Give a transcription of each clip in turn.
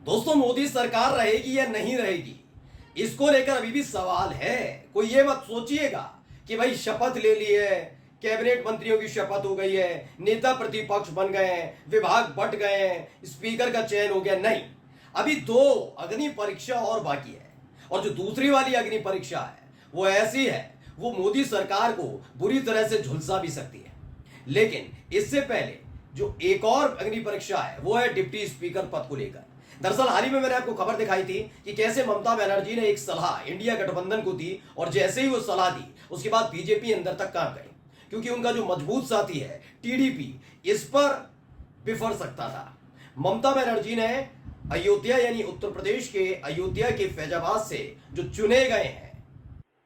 दोस्तों, मोदी सरकार रहेगी या नहीं रहेगी, इसको लेकर अभी भी सवाल है। कोई ये मत सोचिएगा कि भाई शपथ ले ली है, कैबिनेट मंत्रियों की शपथ हो गई है, नेता प्रतिपक्ष बन गए हैं, विभाग बंट गए हैं, स्पीकर का चयन हो गया। नहीं, अभी दो अग्नि परीक्षा और बाकी है। और जो दूसरी वाली अग्नि परीक्षा है वो ऐसी है, वो मोदी सरकार को बुरी तरह से झुलसा भी सकती है। लेकिन इससे पहले जो एक और अग्नि परीक्षा है वो है डिप्टी स्पीकर पद को लेकर। दरअसल हाल ही में मैंने आपको खबर दिखाई थी कि कैसे ममता बनर्जी ने एक सलाह इंडिया गठबंधन को दी, और जैसे ही वो सलाह दी उसके बाद बीजेपी अंदर तक काम गई, क्योंकि उनका जो मजबूत साथी है टीडीपी, इस पर बिफर सकता था। ममता बनर्जी ने अयोध्या यानी उत्तर प्रदेश के अयोध्या के फैजाबाद से जो चुने गए हैं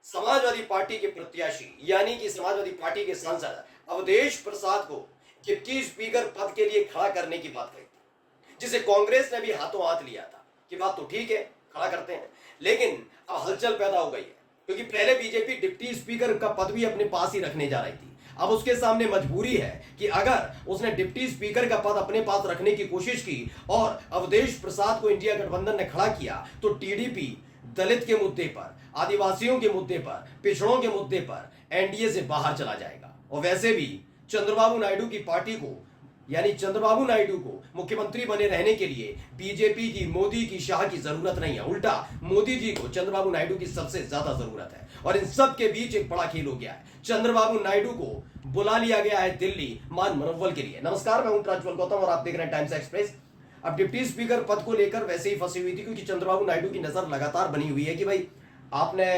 समाजवादी पार्टी के प्रत्याशी यानी कि समाजवादी पार्टी के सांसद अवधेश प्रसाद को डिप्टी स्पीकर पद के लिए खड़ा करने की बात कही थी, जिसे कांग्रेस ने भी हाथों हाथ लिया था कि बात तो ठीक है, खड़ा करते हैं। लेकिन अब हलचल पैदा हो गई है, क्योंकि पहले बीजेपी डिप्टी स्पीकर का पद भी अपने पास ही रखने जा रही थी। अब उसके सामने मजबूरी है कि अगर उसने डिप्टी स्पीकर का पद अपने पास रखने की कोशिश की और अवधेश प्रसाद को इंडिया गठबंधन ने खड़ा किया, तो टीडीपी दलित के मुद्दे पर, आदिवासियों के मुद्दे पर, पिछड़ों के मुद्दे पर एनडीए से बाहर चला जाएगा। और वैसे भी चंद्रबाबू नायडू की पार्टी को यानी चंद्रबाबू नायडू को मुख्यमंत्री बने रहने के लिए बीजेपी की, मोदी की, शाह की जरूरत नहीं है। उल्टा मोदी जी को चंद्रबाबू नायडू की सबसे ज्यादा जरूरत है। और इन सब के बीच एक बड़ा खेल हो गया है। चंद्रबाबू नायडू को बुला लिया गया है दिल्ली मान मनोवल के लिए। नमस्कार, मैं हूं प्रज्वल गौतम और आप देख रहे हैं टाइम्स एक्सप्रेस। अब डिप्टी स्पीकर पद को लेकर वैसे ही फंसी हुई थी, क्योंकि चंद्रबाबू नायडू की नजर लगातार बनी हुई है कि भाई आपने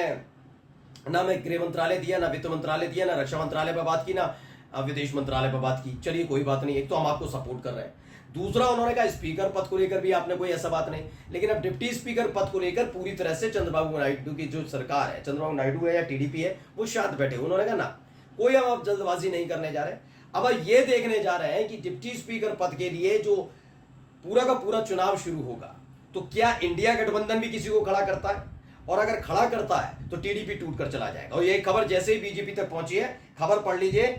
ना मैं गृह मंत्रालय दिया, ना वित्त मंत्रालय दिया, ना रक्षा मंत्रालय पर बात की, ना विदेश मंत्रालय पर बात की। चलिए कोई बात नहीं, एक तो हम आपको सपोर्ट कर रहे हैं, दूसरा उन्होंने कहा स्पीकर पद को लेकर भी आपने कोई ऐसा बात नहीं। लेकिन अब डिप्टी स्पीकर पद को लेकर पूरी तरह से चंद्रबाबू नायडू की जो सरकार है, चंद्रबाबू नायडू है या टीडीपी है, वो शांत बैठे। उन्होंने कहा ना, कोई हम अब जल्दबाजी नहीं करने जा रहे। अब ये देखने जा रहे हैं कि डिप्टी स्पीकर पद के लिए जो पूरा का पूरा चुनाव शुरू होगा, तो क्या इंडिया गठबंधन भी किसी को खड़ा करता है, और अगर खड़ा करता है तो टीडीपी टूट कर चला जाएगा। और ये खबर जैसे ही बीजेपी तक पहुंची है, खबर पढ़ लीजिए,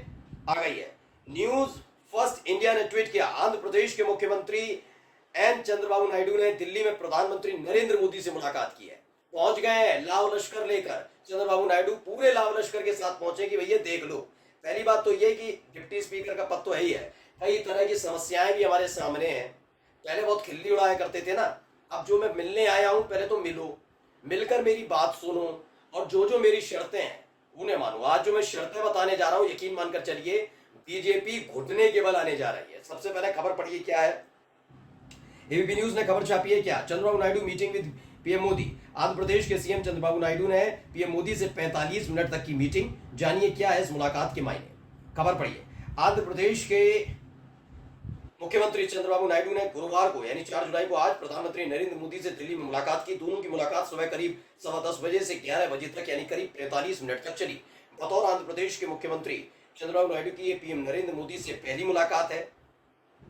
आ गई है। न्यूज फर्स्ट इंडिया ने ट्वीट किया, आंध्र प्रदेश के मुख्यमंत्री एन चंद्रबाबू नायडू ने दिल्ली में प्रधानमंत्री नरेंद्र मोदी से मुलाकात की है। पहुंच गए हैं लाव लश्कर लेकर। चंद्रबाबू नायडू पूरे लाव लश्कर के साथ पहुंचे कि भैया देख लो। पहली बात तो ये कि डिप्टी स्पीकर का पद तो है ही है, कई तरह की समस्याएं भी हमारे सामने हैं। पहले बहुत खिल्ली उड़ाया करते थे ना, अब जो मैं मिलने आया हूं, पहले तो मिलो, मिलकर मेरी बात सुनो, और जो जो मेरी शर्तें हैं उन्हें मानो। आज जो मैं शर्तें बताने जा रहा हूं, यकीन मानकर चलिए, बीजेपी घुटने के बल आने जा रही है। सबसे पहले खबर पढ़िए क्या है। एबीपी न्यूज ने खबर छापी है क्या, Chandrababu Naidu meeting with PM Modi. Andhra Pradesh के सीएम चंद्रबाबू नायडू ने पीएम मोदी से 45 मिनट तक की मीटिंग। जानिए क्या है इस मुलाकात के मायने, खबर पढ़िए। आंध्र प्रदेश के मुख्यमंत्री चंद्रबाबू नायडू ने गुरुवार को यानी 4 जुलाई को आज प्रधानमंत्री नरेंद्र मोदी से दिल्ली में मुलाकात की। दोनों की मुलाकात सुबह करीब 10:15 बजे से 11 बजे तक यानी करीब 45 मिनट तक चली। बतौर आंध्र प्रदेश के मुख्यमंत्री चंद्रबाबू नायडू की ये पीएम नरेंद्र मोदी से पहली मुलाकात है।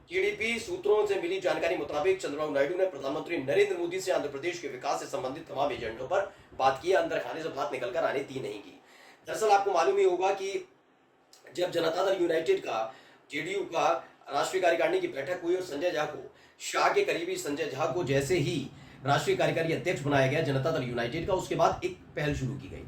टीडीपी सूत्रों से मिली जानकारी मुताबिक चंद्रबाबू नायडू ने प्रधानमंत्री नरेंद्र मोदी से आंध्र प्रदेश के विकास से संबंधित तमाम एजेंडों पर बात की। अंदर खाने से बात निकलकर आने दी नहीं की। दरअसल आपको मालूम ही होगा कि जब जनता दल यूनाइटेड का, जेडीयू का राष्ट्रीय कार्यकारिणी की बैठक हुई और संजय झा को, शाह के करीबी संजय झा को जैसे ही राष्ट्रीय कार्यकारी अध्यक्ष बनाया गया जनता दल यूनाइटेड का, उसके बाद एक पहल शुरू की गई।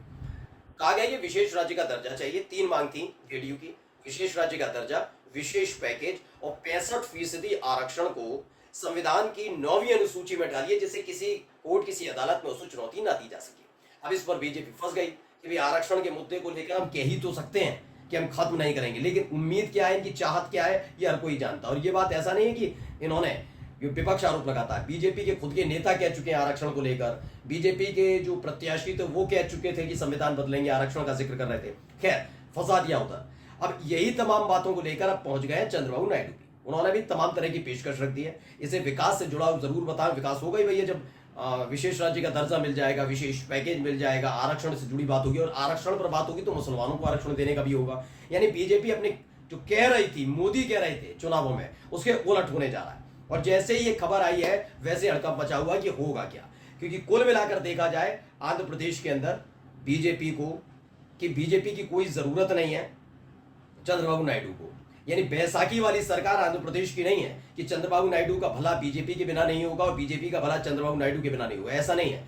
कहा गया ये विशेष राज्य का दर्जा चाहिए। 3 मांग थी जेडीयू की, विशेष राज्य का दर्जा, विशेष पैकेज और 65% आरक्षण को संविधान की 9वीं अनुसूची में डालिए, जिससे किसी कोर्ट, किसी अदालत में उसको चुनौती ना दी जा सके। अब इस पर बीजेपी फंस गई कि भाई आरक्षण के मुद्दे को लेकर हम कह ही तो सकते हैं कि हम खत्म नहीं करेंगे, लेकिन उम्मीद क्या है, इनकी चाहत क्या है, ये हर कोई जानता है। और ये बात ऐसा नहीं है कि इन्होंने, विपक्ष आरोप लगाता है, बीजेपी के खुद के नेता कह चुके हैं आरक्षण को लेकर, बीजेपी के जो प्रत्याशी थे वो कह चुके थे कि संविधान बदलेंगे, आरक्षण का जिक्र कर रहे थे। खैर, फंसा दिया उधर। अब यही तमाम बातों को लेकर अब पहुंच गए चंद्रबाबू नायडू भी। उन्होंने भी तमाम तरह की पेशकश रख दी है। इसे विकास से जुड़ा जरूर बताएं। विकास होगा ही भैया जब विशेष राज्य का दर्जा मिल जाएगा, विशेष पैकेज मिल जाएगा, आरक्षण से जुड़ी बात होगी, और आरक्षण पर बात होगी तो मुसलमानों को आरक्षण देने का भी होगा। यानी बीजेपी अपने जो कह रही थी, मोदी कह रहे थे चुनावों में, उसके उलट होने जा रहा है। और जैसे ही ये खबर आई है वैसे हड़कंप बचा हुआ कि होगा क्या, क्योंकि कुल मिलाकर देखा जाए आंध्र प्रदेश के अंदर बीजेपी की कोई जरूरत नहीं है चंद्रबाबू नायडू को। यानी बैसाखी वाली सरकार आंध्र प्रदेश की नहीं है कि चंद्रबाबू नायडू का भला बीजेपी के बिना नहीं होगा और बीजेपी का भला चंद्रबाबू नायडू के बिना नहीं होगा, ऐसा नहीं है।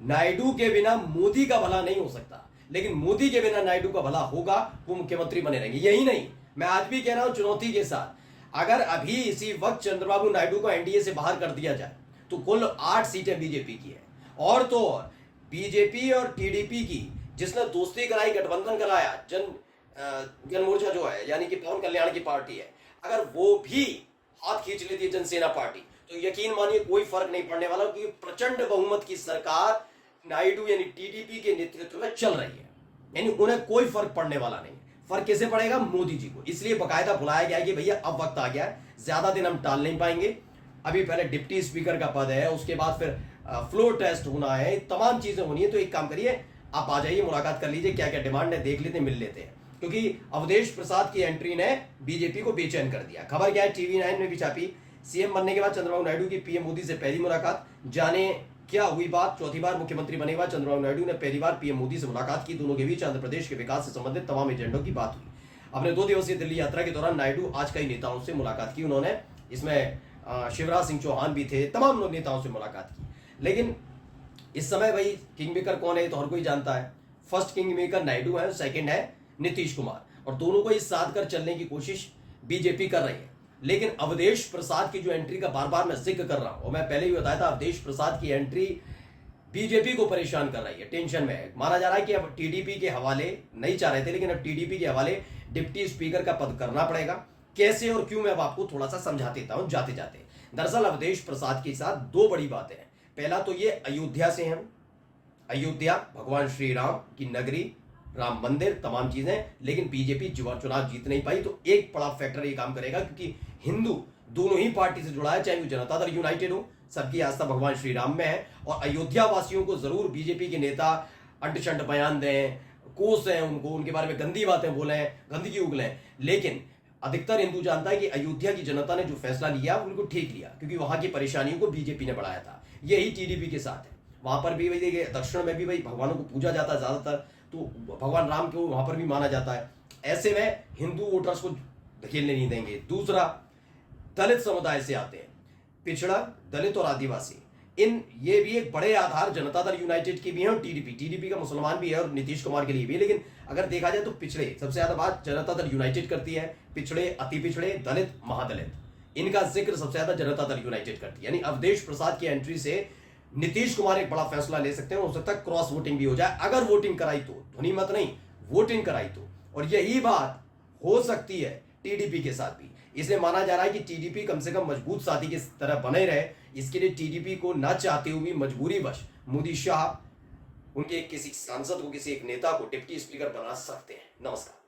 नायडू के बिना मोदी का भला नहीं हो सकता, लेकिन मोदी के बिना नायडू का भला होगा, वो मुख्यमंत्री बने रहेंगे। यही नहीं, मैं आज भी कह रहा हूं चुनौती के साथ, अगर अभी इसी वक्त चंद्रबाबू नायडू को एनडीए से बाहर कर दिया जाए तो कुल 8 सीटें बीजेपी की है। और तो और बीजेपी और टीडीपी की जिसने दोस्ती कराई, गठबंधन कराया, जन मोर्चा जो है यानी कि पवन कल्याण की पार्टी है, अगर वो भी हाथ खींच लेती है जनसेना पार्टी, तो यकीन मानिए कोई फर्क नहीं पड़ने वाला, क्योंकि प्रचंड बहुमत की सरकार नायडू यानी टीडीपी के नेतृत्व में चल रही है, यानी उन्हें कोई फर्क पड़ने वाला नहीं। फर्क कैसे पड़ेगा? मोदी जी को। इसलिए बकायदा बुलाया गया कि भैया अब वक्त आ गया है, ज्यादा दिन हम टाल नहीं पाएंगे। अभी पहले डिप्टी स्पीकर का पद है, उसके बाद फिर फ्लोर टेस्ट होना है, तमाम चीजें होनी है। तो एक काम करिए, आप आ जाइए, मुलाकात कर लीजिए, क्या क्या डिमांड है देख लेते हैं, मिल लेते हैं। क्योंकि अवधेश प्रसाद की एंट्री ने बीजेपी को बेचैन कर दिया। खबर क्या है, TV9 में भी छापी, सीएम बनने के बाद चंद्रबाबू नायडू की पीएम मोदी से पहली मुलाकात, जाने क्या हुई बात। चौथी बार मुख्यमंत्री बने बाद चंद्रबाबू नायडू ने पहली बार पीएम मोदी से मुलाकात की। दोनों के बीच आंध्र प्रदेश के विकास से संबंधित तमाम एजेंडों की बात हुई। अपने 2 दिवसीय दिल्ली यात्रा के दौरान नायडू आज कई नेताओं से मुलाकात की उन्होंने, इसमें शिवराज सिंह चौहान भी थे, तमाम लोग नेताओं से मुलाकात की। लेकिन इस समय भाई किंग मेकर कौन है तो हर कोई जानता है। फर्स्ट किंग मेकर नायडू है, सेकंड है नीतीश कुमार, और दोनों को इस साथ कर चलने की कोशिश बीजेपी कर रही है। लेकिन अवधेश प्रसाद की जो एंट्री का बार बार मैं जिक्र कर रहा हूं, और मैं पहले ही बताया था, अवधेश प्रसाद की एंट्री बीजेपी को परेशान कर रही है, टेंशन में है। माना जा रहा है कि अब टीडीपी के हवाले नहीं चाह रहे थे, लेकिन अब टीडीपी के हवाले डिप्टी स्पीकर का पद करना पड़ेगा। कैसे और क्यों, मैं अब आपको थोड़ा सा समझा देता हूं जाते जाते। दरअसल अवधेश प्रसाद के साथ 2 बड़ी बातें हैं। पहला तो ये अयोध्या से हैं, अयोध्या भगवान श्री राम की नगरी, राम मंदिर, तमाम चीजें, लेकिन बीजेपी चुनाव जीत नहीं पाई। तो एक बड़ा फैक्टर ये काम करेगा, क्योंकि हिंदू दोनों ही पार्टी से जुड़ा है, चाहे वो जनता दल यूनाइटेड हो, सबकी आस्था भगवान श्री राम में है। और अयोध्या वासियों को जरूर बीजेपी के नेता अंट-शंट बयान दें, कोस हैं उनको, उनके बारे में गंदी बातें बोलें, गंदगी उगलें, लेकिन अधिकतर हिंदू जानता है कि अयोध्या की जनता ने जो फैसला लिया उनको ठीक लिया, क्योंकि वहां की परेशानियों को बीजेपी ने बढ़ाया था। यही टीडीपी के साथ है। वहां पर भी वही दक्षिण में भी भाई भगवानों को पूजा जाता है ज्यादातर, तो भगवान राम को वहां पर भी माना जाता है। ऐसे में हिंदू वोटर्स को खेलने नहीं देंगे। दूसरा, दलित समुदाय से आते हैं, पिछड़ा, दलित और आदिवासी, ये भी एक बड़े आधार जनता दल यूनाइटेड की भी है और टीडीपी का मुसलमान भी है और नीतीश कुमार के लिए भी। लेकिन अगर देखा जाए तो पिछड़े सबसे ज्यादा बात जनता दल यूनाइटेड करती है, पिछड़े, अति पिछड़े, दलित, महादलित, इनका जिक्र सबसे ज्यादा जनता दल यूनाइटेड करती है। यानी अवधेश प्रसाद की एंट्री से नीतीश कुमार एक बड़ा फैसला ले सकते हैं, हो सकता है क्रॉस वोटिंग भी हो जाए। अगर वोटिंग कराई तो, ध्वनि मत नहीं, वोटिंग कराई तो। और यही बात हो सकती है टीडीपी के साथ भी। इसलिए माना जा रहा है कि टीडीपी कम से कम मजबूत साथी की तरह बने रहे। इसके लिए टीडीपी को न चाहते हुए भी मजबूरीवश मोदी शाह उनके किसी सांसद को, किसी एक नेता को डिप्टी स्पीकर बना सकते हैं। नमस्कार।